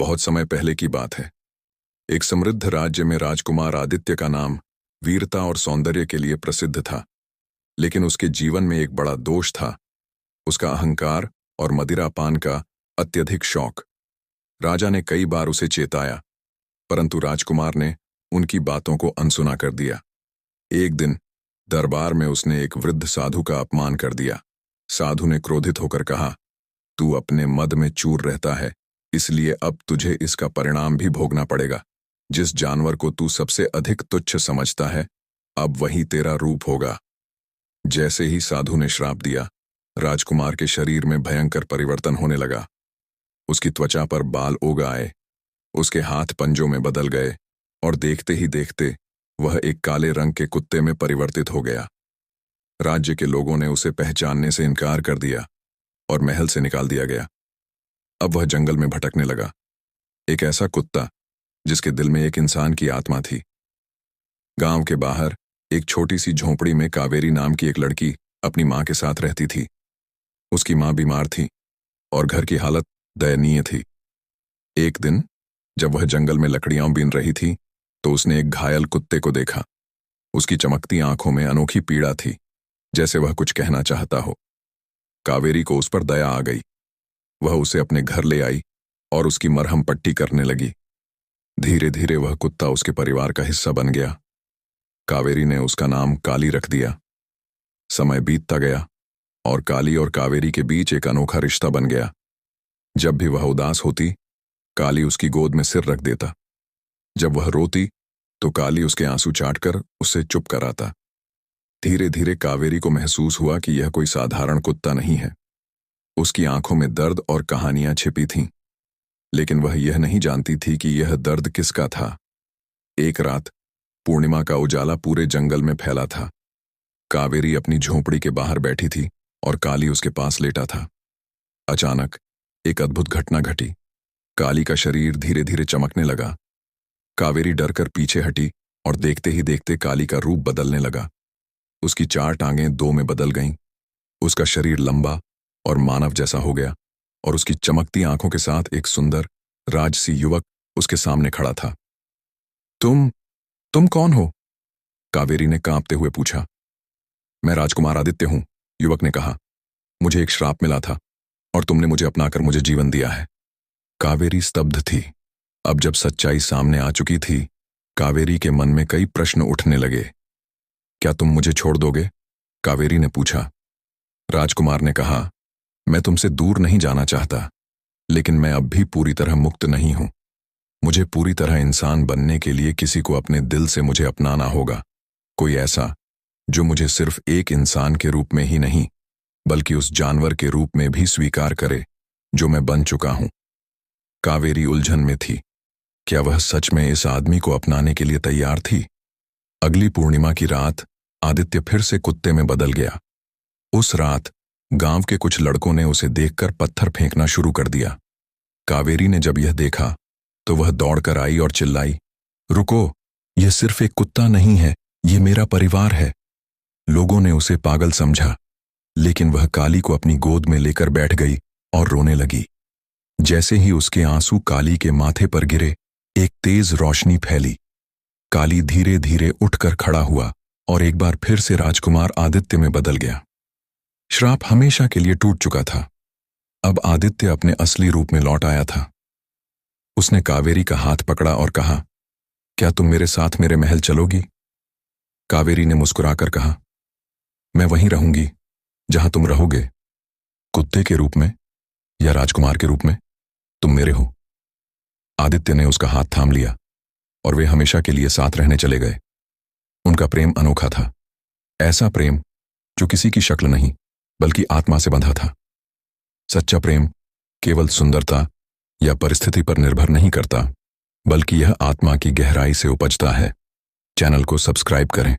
बहुत समय पहले की बात है। एक समृद्ध राज्य में राजकुमार आदित्य का नाम वीरता और सौंदर्य के लिए प्रसिद्ध था। लेकिन उसके जीवन में एक बड़ा दोष था, उसका अहंकार और मदिरापान का अत्यधिक शौक। राजा ने कई बार उसे चेताया, परंतु राजकुमार ने उनकी बातों को अनसुना कर दिया। एक दिन दरबार में उसने एक वृद्ध साधु का अपमान कर दिया। साधु ने क्रोधित होकर कहा, तू अपने मद में चूर रहता है, इसलिए अब तुझे इसका परिणाम भी भोगना पड़ेगा। जिस जानवर को तू सबसे अधिक तुच्छ समझता है, अब वही तेरा रूप होगा। जैसे ही साधु ने श्राप दिया, राजकुमार के शरीर में भयंकर परिवर्तन होने लगा। उसकी त्वचा पर बाल उग आए, उसके हाथ पंजों में बदल गए और देखते ही देखते वह एक काले रंग के कुत्ते में परिवर्तित हो गया। राज्य के लोगों ने उसे पहचानने से इनकार कर दिया और महल से निकाल दिया गया। अब वह जंगल में भटकने लगा, एक ऐसा कुत्ता जिसके दिल में एक इंसान की आत्मा थी। गांव के बाहर एक छोटी सी झोंपड़ी में कावेरी नाम की एक लड़की अपनी मां के साथ रहती थी। उसकी मां बीमार थी और घर की हालत दयनीय थी। एक दिन जब वह जंगल में लकड़ियां बीन रही थी, तो उसने एक घायल कुत्ते को देखा। उसकी चमकती आंखों में अनोखी पीड़ा थी, जैसे वह कुछ कहना चाहता हो। कावेरी को उस पर दया आ गई। वह उसे अपने घर ले आई और उसकी मरहम पट्टी करने लगी। धीरे धीरे वह कुत्ता उसके परिवार का हिस्सा बन गया। कावेरी ने उसका नाम काली रख दिया। समय बीतता गया और काली और कावेरी के बीच एक अनोखा रिश्ता बन गया। जब भी वह उदास होती, काली उसकी गोद में सिर रख देता। जब वह रोती, तो काली उसके आंसू चाटकर उसे चुप कराता। धीरे धीरे कावेरी को महसूस हुआ कि यह कोई साधारण कुत्ता नहीं है। उसकी आंखों में दर्द और कहानियां छिपी थीं, लेकिन वह यह नहीं जानती थी कि यह दर्द किसका था। एक रात पूर्णिमा का उजाला पूरे जंगल में फैला था। कावेरी अपनी झोंपड़ी के बाहर बैठी थी और काली उसके पास लेटा था। अचानक एक अद्भुत घटना घटी। काली का शरीर धीरे धीरे चमकने लगा। कावेरी डरकर पीछे हटी और देखते ही देखते काली का रूप बदलने लगा। उसकी 4 टांगें 2 में बदल गईं। उसका शरीर लंबा और मानव जैसा हो गया और उसकी चमकती आंखों के साथ एक सुंदर राजसी युवक उसके सामने खड़ा था। तुम कौन हो? कावेरी ने कांपते हुए पूछा। मैं राजकुमार आदित्य हूं, युवक ने कहा। मुझे एक श्राप मिला था और तुमने मुझे अपनाकर मुझे जीवन दिया है। कावेरी स्तब्ध थी। अब जब सच्चाई सामने आ चुकी थी, कावेरी के मन में कई प्रश्न उठने लगे। क्या तुम मुझे छोड़ दोगे? कावेरी ने पूछा। राजकुमार ने कहा, मैं तुमसे दूर नहीं जाना चाहता, लेकिन मैं अब भी पूरी तरह मुक्त नहीं हूं। मुझे पूरी तरह इंसान बनने के लिए किसी को अपने दिल से मुझे अपनाना होगा। कोई ऐसा जो मुझे सिर्फ एक इंसान के रूप में ही नहीं, बल्कि उस जानवर के रूप में भी स्वीकार करे जो मैं बन चुका हूं। कावेरी उलझन में थी। क्या वह सच में इस आदमी को अपनाने के लिए तैयार थी? अगली पूर्णिमा की रात आदित्य फिर से कुत्ते में बदल गया। उस रात गांव के कुछ लड़कों ने उसे देखकर पत्थर फेंकना शुरू कर दिया। कावेरी ने जब यह देखा तो वह दौड़कर आई और चिल्लाई, रुको, यह सिर्फ एक कुत्ता नहीं है, यह मेरा परिवार है। लोगों ने उसे पागल समझा, लेकिन वह काली को अपनी गोद में लेकर बैठ गई और रोने लगी। जैसे ही उसके आंसू काली के माथे पर गिरे, एक तेज रोशनी फैली। काली धीरे धीरे उठकर खड़ा हुआ और एक बार फिर से राजकुमार आदित्य में बदल गया। श्राप हमेशा के लिए टूट चुका था। अब आदित्य अपने असली रूप में लौट आया था। उसने कावेरी का हाथ पकड़ा और कहा, क्या तुम मेरे साथ मेरे महल चलोगी? कावेरी ने मुस्कुराकर कहा, मैं वहीं रहूंगी जहां तुम रहोगे। कुत्ते के रूप में या राजकुमार के रूप में, तुम मेरे हो। आदित्य ने उसका हाथ थाम लिया और वे हमेशा के लिए साथ रहने चले गए। उनका प्रेम अनोखा था, ऐसा प्रेम जो किसी की शक्ल नहीं बल्कि आत्मा से बंधा था। सच्चा प्रेम केवल सुंदरता या परिस्थिति पर निर्भर नहीं करता, बल्कि यह आत्मा की गहराई से उपजता है। चैनल को सब्सक्राइब करें।